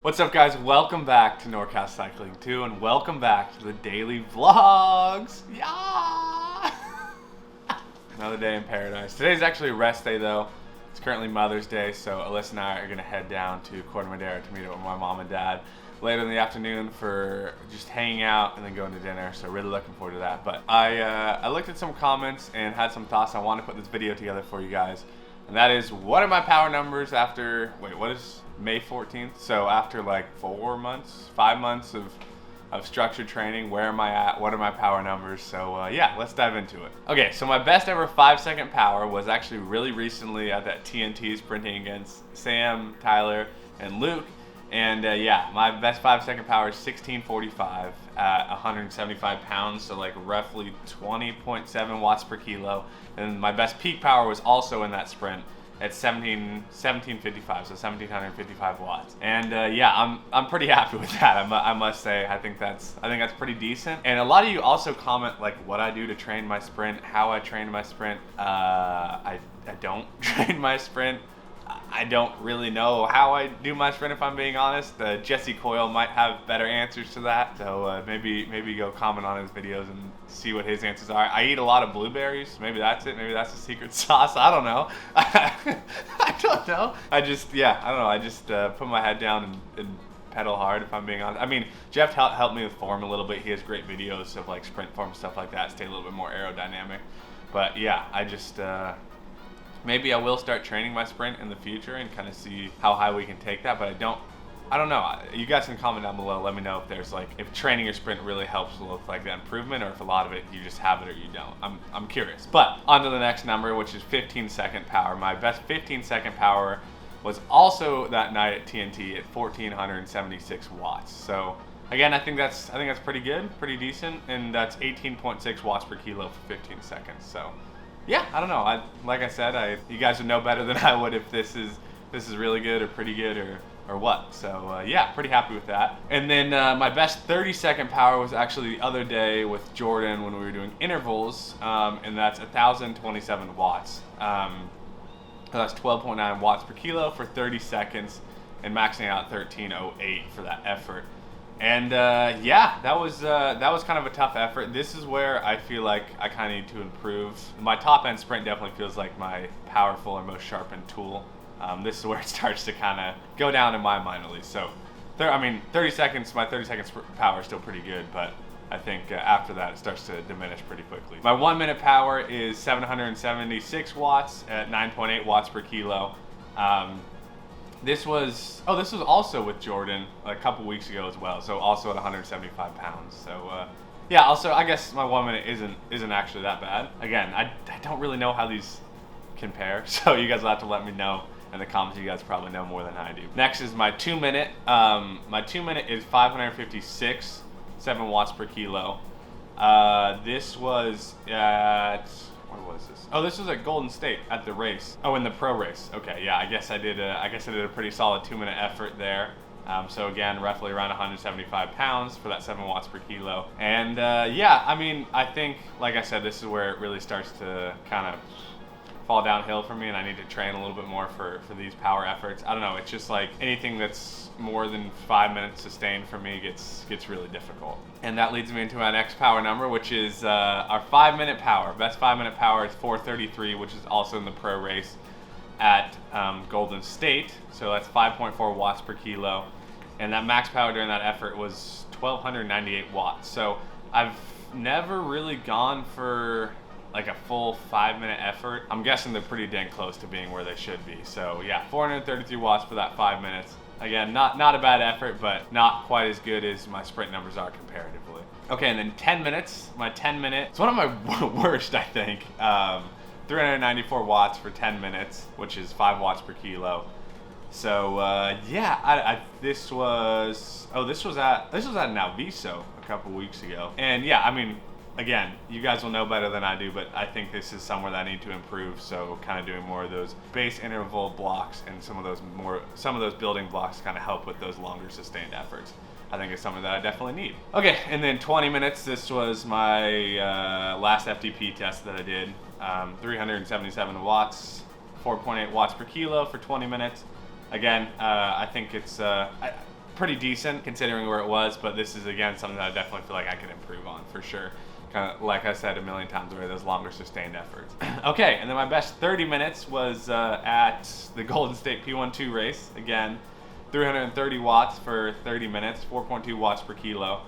What's up, guys? Welcome back to NorCal Cycling 2 and welcome back to the daily vlogs. Yeah! Another day in paradise. Today's actually a rest day though. It's currently Mother's Day, so Alyssa and I are gonna head down to Corte Madera to meet up with my mom and dad later in the afternoon for just hanging out and then going to dinner. So really looking forward to that. But I looked at some comments and had some thoughts. I want to put this video together for you guys. And that is, what are my power numbers after, what is May 14th? So after like 5 months of structured training, where am I at? What are my power numbers? So yeah, let's dive into it. Okay, so my best ever 5-second power was actually really recently at that TNT sprinting against Sam, Tyler, and Luke. And yeah, my best 5-second power is 16:45 at 175 pounds, so like roughly 20.7 watts per kilo. And my best peak power was also in that sprint at 1755, so 1755 watts. And yeah, I'm pretty happy with that. I must say, I think that's pretty decent. And a lot of you also comment like what I do to train my sprint, how I train my sprint. I don't train my sprint. I don't really know how I do my sprint, if I'm being honest. Jesse Coyle might have better answers to that, so maybe go comment on his videos and see what his answers are. I eat a lot of blueberries. Maybe that's it. Maybe that's the secret sauce. I don't know. I don't know. I don't know. I just put my head down and pedal hard, if I'm being honest. I mean, Jeff helped me with form a little bit. He has great videos of like sprint form, stuff like that. Stay a little bit more aerodynamic. But yeah, I just... maybe I will start training my sprint in the future and kind of see how high we can take that, but I don't know. You guys can comment down below. Let me know if there's like, if training your sprint really helps look like that improvement, or if a lot of it you just have it or you don't. I'm curious. But on to the next number, which is 15-second power. My best 15-second power was also that night at TNT at 1476 watts. So again, I think that's pretty good, pretty decent, and that's 18.6 watts per kilo for 15 seconds. So yeah, I don't know. Like I said, you guys would know better than I would if this is really good or pretty good or what. So yeah, pretty happy with that. And then my best 30-second power was actually the other day with Jordan when we were doing intervals, and that's 1,027 watts. That's 12.9 watts per kilo for 30 seconds, and maxing out 13:08 for that effort. And yeah, that was kind of a tough effort. This is where I feel like I kind of need to improve. My top end sprint definitely feels like my powerful or most sharpened tool. This is where it starts to kind of go down in my mind, at least. So, 30 seconds, my 30-second power is still pretty good, but I think after that it starts to diminish pretty quickly. My 1 minute power is 776 watts at 9.8 watts per kilo. This was also with Jordan a couple weeks ago as well, so also at 175 pounds. So yeah, also I guess my 1 minute isn't actually that bad. Again, I don't really know how these compare, so you guys will have to let me know in the comments. You guys probably know more than I do. Next is my 2 minute. My 2 minute is 556, 7 watts per kilo. This was at... where was this? Oh, this was at Golden State at the race. Oh, in the pro race. Okay, yeah, I guess I did a pretty solid 2 minute effort there. So again, roughly around 175 pounds for that 7 watts per kilo. And yeah, I mean, I think, like I said, this is where it really starts to kind of fall downhill for me, and I need to train a little bit more for these power efforts. I don't know, it's just like anything that's more than 5 minutes sustained for me gets really difficult. And that leads me into my next power number, which is our 5 minute power. Best 5 minute power is 433, which is also in the pro race at Golden State. So that's 5.4 watts per kilo. And that max power during that effort was 1,298 watts. So I've never really gone for like a full 5 minute effort. I'm guessing they're pretty dang close to being where they should be. So yeah, 433 watts for that 5 minutes. Again, not a bad effort, but not quite as good as my sprint numbers are comparatively. Okay, and then 10 minutes. My 10 minute, it's one of my worst, I think. 394 watts for 10 minutes, which is 5 watts per kilo. So yeah, this was at Nalviso a couple weeks ago. And yeah, I mean, again, you guys will know better than I do, but I think this is somewhere that I need to improve. So kind of doing more of those base interval blocks and some of those building blocks kind of help with those longer sustained efforts. I think it's something that I definitely need. Okay, and then 20 minutes. This was my last FTP test that I did. 377 watts, 4.8 watts per kilo for 20 minutes. Again, I think it's pretty decent considering where it was, but this is, again, something that I definitely feel like I could improve on for sure. Kind of like I said a million times already, those longer sustained efforts. Okay, and then my best 30 minutes was at the Golden State P12 race. Again, 330 watts for 30 minutes, 4.2 watts per kilo.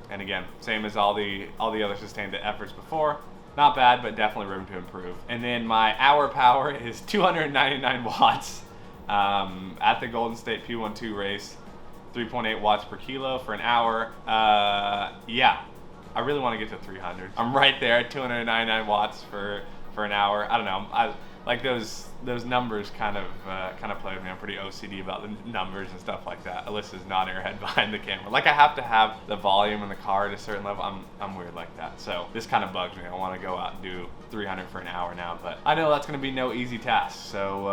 And again, same as all the other sustained efforts before. Not bad, but definitely room to improve. And then my hour power is 299 watts at the Golden State P12 race, 3.8 watts per kilo for an hour. Yeah, I really want to get to 300. I'm right there at 299 watts for an hour. I don't know. I like those numbers kind of play with me. I'm pretty OCD about the numbers and stuff like that. Alyssa's nodding her head behind the camera. Like I have to have the volume in the car at a certain level. I'm weird like that. So this kind of bugs me. I want to go out and do 300 for an hour now, but I know that's going to be no easy task. So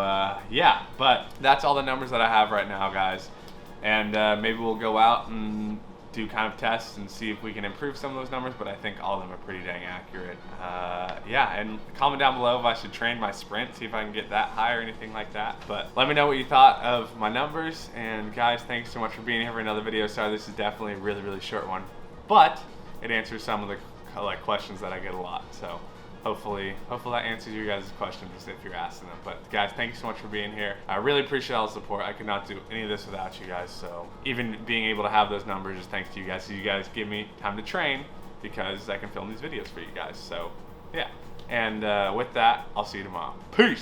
yeah, but that's all the numbers that I have right now, guys. And maybe we'll go out and do kind of tests and see if we can improve some of those numbers, but I think all of them are pretty dang accurate. Yeah, and comment down below if I should train my sprint, see if I can get that high or anything like that. But let me know what you thought of my numbers, and guys, thanks so much for being here for another video. Sorry, this is definitely a really, really short one, but it answers some of the questions that I get a lot. So hopefully that answers you guys' questions if you're asking them. But guys, thank you so much for being here. I really appreciate all the support. I could not do any of this without you guys. So even being able to have those numbers is thanks to you guys. So you guys give me time to train because I can film these videos for you guys. So yeah. And with that, I'll see you tomorrow. Peace.